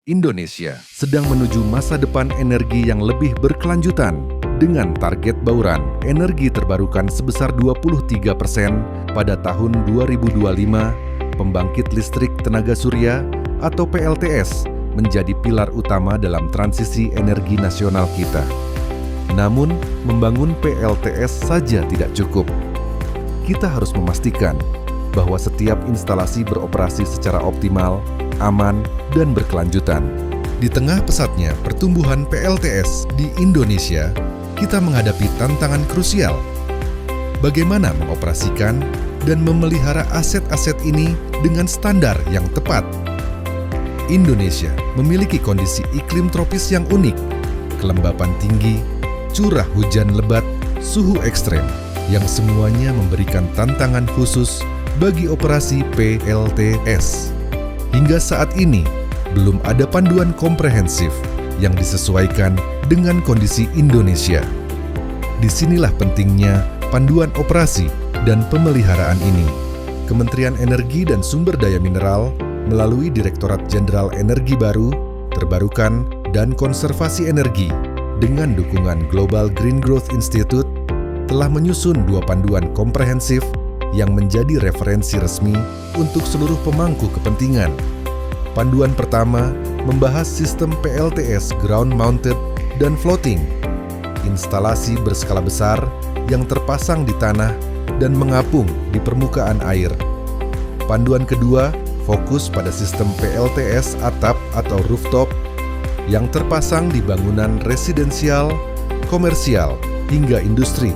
Indonesia sedang menuju masa depan energi yang lebih berkelanjutan dengan target bauran energi terbarukan sebesar 23% pada tahun 2025. Pembangkit listrik tenaga surya atau PLTS menjadi pilar utama dalam transisi energi nasional kita. Namun, membangun PLTS saja tidak cukup. Kita harus memastikan bahwa setiap instalasi beroperasi secara optimal, aman, dan berkelanjutan. Di tengah pesatnya pertumbuhan PLTS di Indonesia, kita menghadapi tantangan krusial. Bagaimana mengoperasikan dan memelihara aset-aset ini dengan standar yang tepat? Indonesia memiliki kondisi iklim tropis yang unik, kelembapan tinggi, curah hujan lebat, suhu ekstrem, yang semuanya memberikan tantangan khusus bagi operasi PLTS. Hingga saat ini, belum ada panduan komprehensif yang disesuaikan dengan kondisi Indonesia. Disinilah pentingnya panduan operasi dan pemeliharaan ini. Kementerian Energi dan Sumber Daya Mineral melalui Direktorat Jenderal Energi Baru, Terbarukan, dan Konservasi Energi dengan dukungan Global Green Growth Institute telah menyusun 2 panduan komprehensif yang menjadi referensi resmi untuk seluruh pemangku kepentingan. Panduan pertama membahas sistem PLTS ground mounted dan floating, instalasi berskala besar yang terpasang di tanah dan mengapung di permukaan air. Panduan kedua fokus pada sistem PLTS atap atau rooftop yang terpasang di bangunan residensial, komersial, hingga industri.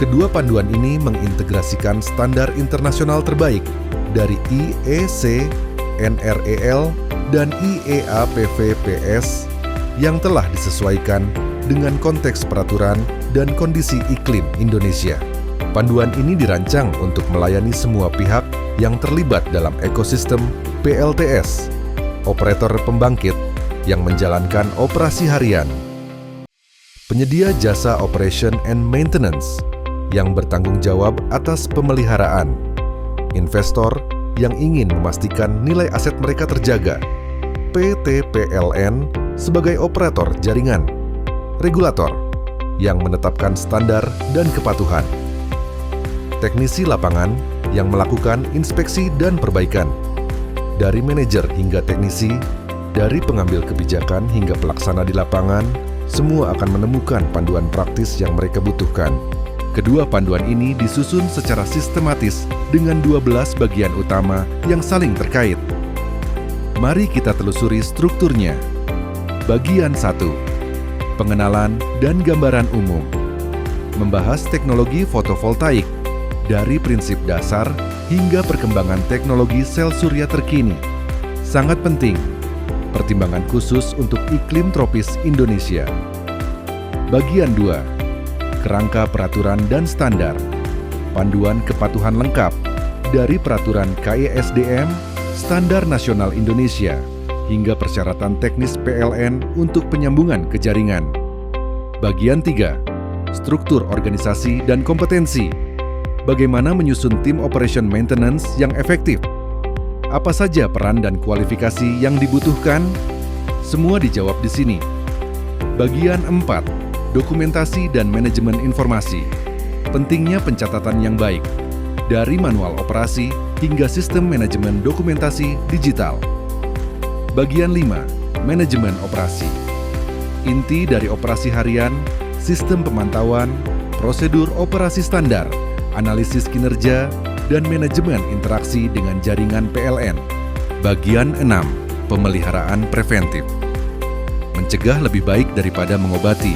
Kedua panduan ini mengintegrasikan standar internasional terbaik dari IEC, NREL, dan IEA-PV-PS yang telah disesuaikan dengan konteks peraturan dan kondisi iklim Indonesia. Panduan ini dirancang untuk melayani semua pihak yang terlibat dalam ekosistem PLTS, operator pembangkit yang menjalankan operasi harian, penyedia jasa operation and maintenance yang bertanggung jawab atas pemeliharaan, investor yang ingin memastikan nilai aset mereka terjaga, PT PLN sebagai operator jaringan, regulator yang menetapkan standar dan kepatuhan, teknisi lapangan yang melakukan inspeksi dan perbaikan, dari manajer hingga teknisi, dari pengambil kebijakan hingga pelaksana di lapangan, semua akan menemukan panduan praktis yang mereka butuhkan. Kedua panduan ini disusun secara sistematis dengan 12 bagian utama yang saling terkait. Mari kita telusuri strukturnya. Bagian 1. Pengenalan dan gambaran umum. Membahas teknologi fotovoltaik dari prinsip dasar hingga perkembangan teknologi sel surya terkini. Sangat penting. Pertimbangan khusus untuk iklim tropis Indonesia. Bagian 2. Kerangka peraturan dan standar. Panduan kepatuhan lengkap dari peraturan KESDM, Standar Nasional Indonesia, hingga persyaratan teknis PLN untuk penyambungan ke jaringan. Bagian 3. Struktur organisasi dan kompetensi. Bagaimana menyusun tim operation maintenance yang efektif? Apa saja peran dan kualifikasi yang dibutuhkan? Semua dijawab di sini. Bagian 4. Dokumentasi dan manajemen informasi. Pentingnya pencatatan yang baik, dari manual operasi hingga sistem manajemen dokumentasi digital. Bagian 5. Manajemen operasi. Inti dari operasi harian, sistem pemantauan, prosedur operasi standar, analisis kinerja, dan manajemen interaksi dengan jaringan PLN. Bagian 6. Pemeliharaan preventif. Mencegah lebih baik daripada mengobati.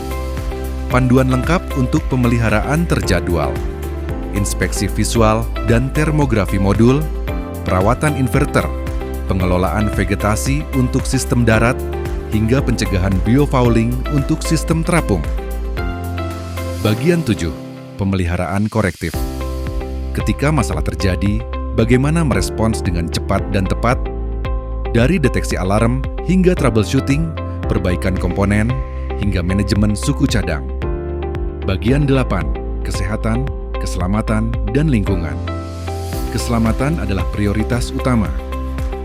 Panduan lengkap untuk pemeliharaan terjadwal, inspeksi visual dan termografi modul, perawatan inverter, pengelolaan vegetasi untuk sistem darat, hingga pencegahan biofouling untuk sistem terapung. Bagian 7. Pemeliharaan korektif. Ketika masalah terjadi, bagaimana merespons dengan cepat dan tepat? Dari deteksi alarm hingga troubleshooting, perbaikan komponen, hingga manajemen suku cadang. Bagian 8. Kesehatan, keselamatan, dan lingkungan. Keselamatan adalah prioritas utama.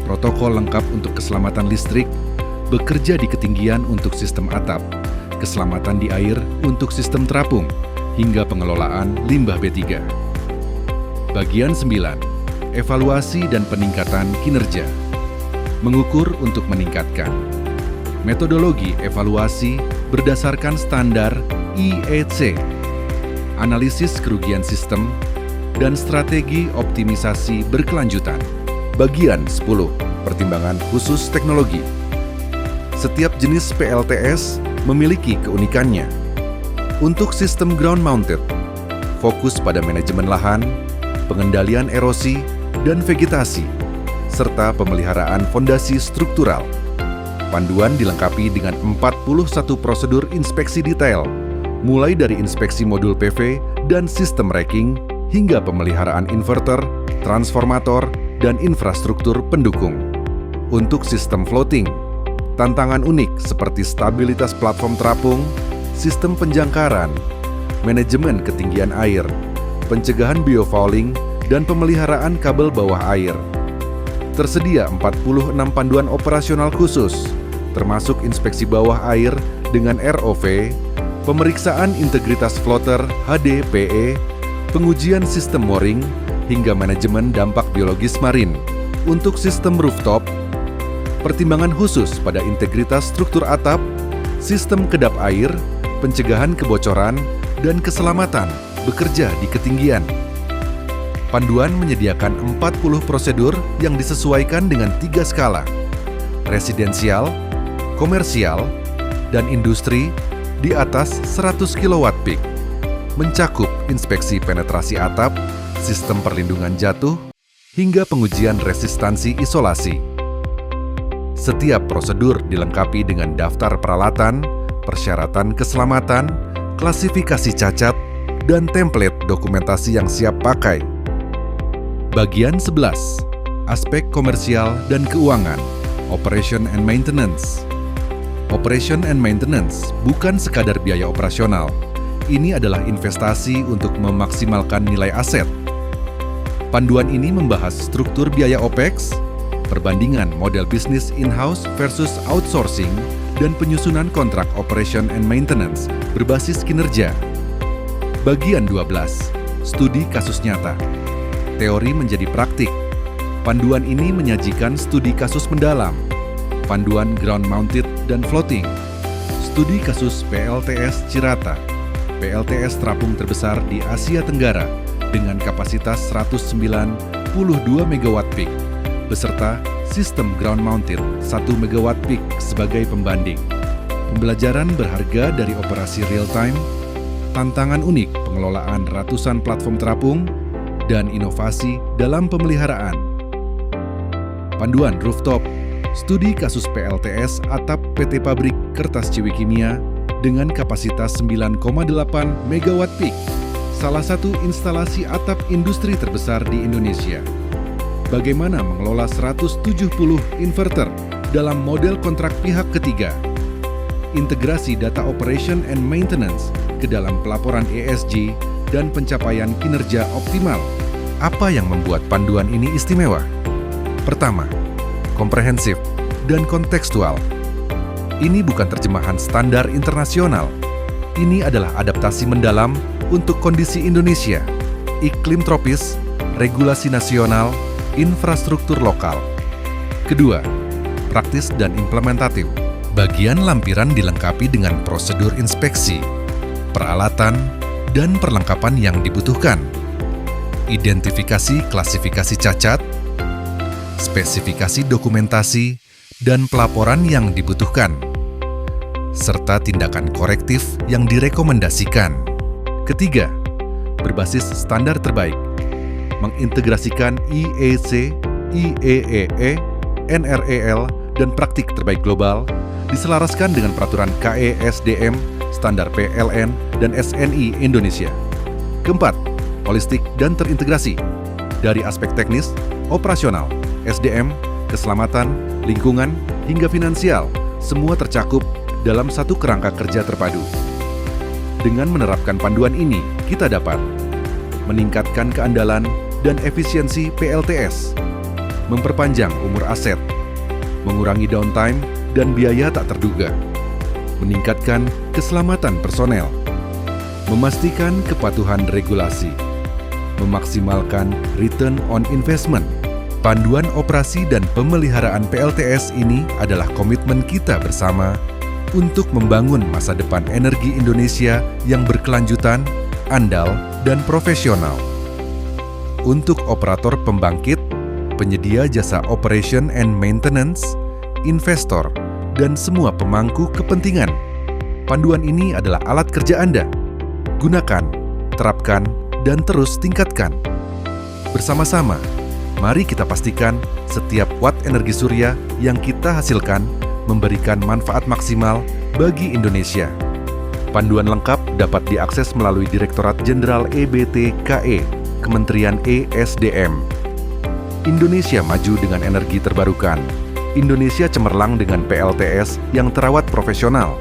protokol lengkap untuk keselamatan listrik, bekerja di ketinggian untuk sistem atap, keselamatan di air untuk sistem terapung, hingga pengelolaan limbah B3. Bagian 9. Evaluasi dan peningkatan kinerja. Mengukur untuk meningkatkan. Metodologi evaluasi berdasarkan standar IEC, analisis kerugian sistem, dan strategi optimisasi berkelanjutan. Bagian 10. Pertimbangan khusus teknologi. Setiap jenis PLTS memiliki keunikannya. Untuk sistem ground mounted, fokus pada manajemen lahan, pengendalian erosi dan vegetasi, serta pemeliharaan fondasi struktural. Panduan dilengkapi dengan 41 prosedur inspeksi detail, mulai dari inspeksi modul PV dan sistem racking, hingga pemeliharaan inverter, transformator, dan infrastruktur pendukung. Untuk sistem floating, tantangan unik seperti stabilitas platform terapung, sistem penjangkaran, manajemen ketinggian air, pencegahan biofouling, dan pemeliharaan kabel bawah air. Tersedia 46 panduan operasional khusus, termasuk inspeksi bawah air dengan ROV, pemeriksaan integritas floater HDPE, pengujian sistem mooring, hingga manajemen dampak biologis marin. Untuk sistem rooftop, pertimbangan khusus pada integritas struktur atap, sistem kedap air, pencegahan kebocoran, dan keselamatan bekerja di ketinggian. Panduan menyediakan 40 prosedur yang disesuaikan dengan 3 skala: residensial, komersial, dan industri di atas 100 kW peak. Mencakup inspeksi penetrasi atap, sistem perlindungan jatuh, hingga pengujian resistansi isolasi. Setiap prosedur dilengkapi dengan daftar peralatan, persyaratan keselamatan, klasifikasi cacat, dan template dokumentasi yang siap pakai. Bagian 11. Aspek komersial dan keuangan. Operation and Maintenance. Operation and Maintenance bukan sekadar biaya operasional. Ini adalah investasi untuk memaksimalkan nilai aset. Panduan ini membahas struktur biaya OPEX, perbandingan model bisnis in-house versus outsourcing, dan penyusunan kontrak operation and maintenance berbasis kinerja. Bagian 12. Studi kasus nyata. Teori menjadi praktik. Panduan ini menyajikan studi kasus mendalam, panduan ground mounted dan floating, studi kasus PLTS Cirata, PLTS terapung terbesar di Asia Tenggara dengan kapasitas 192 MW peak, beserta sistem ground mounted 1 MW peak sebagai pembanding. Pembelajaran berharga dari operasi real time, tantangan unik pengelolaan ratusan platform terapung, dan inovasi dalam pemeliharaan. Panduan rooftop, studi kasus PLTS atap PT Pabrik Kertas Ciwikimia dengan kapasitas 9,8 MW peak, salah satu instalasi atap industri terbesar di Indonesia. Bagaimana mengelola 170 inverter dalam model kontrak pihak ketiga. Integrasi data operation and maintenance ke dalam pelaporan ESG dan pencapaian kinerja optimal. Apa yang membuat panduan ini istimewa? Pertama, komprehensif dan kontekstual. Ini bukan terjemahan standar internasional. Ini adalah adaptasi mendalam untuk kondisi Indonesia, iklim tropis, regulasi nasional, infrastruktur lokal. Kedua, praktis dan implementatif. Bagian lampiran dilengkapi dengan prosedur inspeksi, peralatan, dan perlengkapan yang dibutuhkan. Identifikasi klasifikasi cacat, spesifikasi dokumentasi, dan pelaporan yang dibutuhkan, serta tindakan korektif yang direkomendasikan. Ketiga, berbasis standar terbaik, mengintegrasikan IEC, IEEE, NREL, dan praktik terbaik global, diselaraskan dengan peraturan KESDM, standar PLN, dan SNI Indonesia. Keempat, holistik dan terintegrasi. Dari aspek teknis, operasional, SDM, keselamatan, lingkungan, hingga finansial, semua tercakup dalam satu kerangka kerja terpadu. Dengan menerapkan panduan ini, kita dapat meningkatkan keandalan dan efisiensi PLTS, memperpanjang umur aset, mengurangi downtime dan biaya tak terduga, meningkatkan keselamatan personel, memastikan kepatuhan regulasi, memaksimalkan return on investment. Panduan operasi dan pemeliharaan PLTS ini adalah komitmen kita bersama untuk membangun masa depan energi Indonesia yang berkelanjutan, andal, dan profesional. Untuk operator pembangkit, penyedia jasa operation and maintenance, investor, dan semua pemangku kepentingan, panduan ini adalah alat kerja Anda. Gunakan, terapkan, dan terus tingkatkan. Bersama-sama, mari kita pastikan setiap watt energi surya yang kita hasilkan memberikan manfaat maksimal bagi Indonesia. Panduan lengkap dapat diakses melalui Direktorat Jenderal EBT-KE, Kementerian ESDM. Indonesia maju dengan energi terbarukan. Indonesia cemerlang dengan PLTS yang terawat profesional.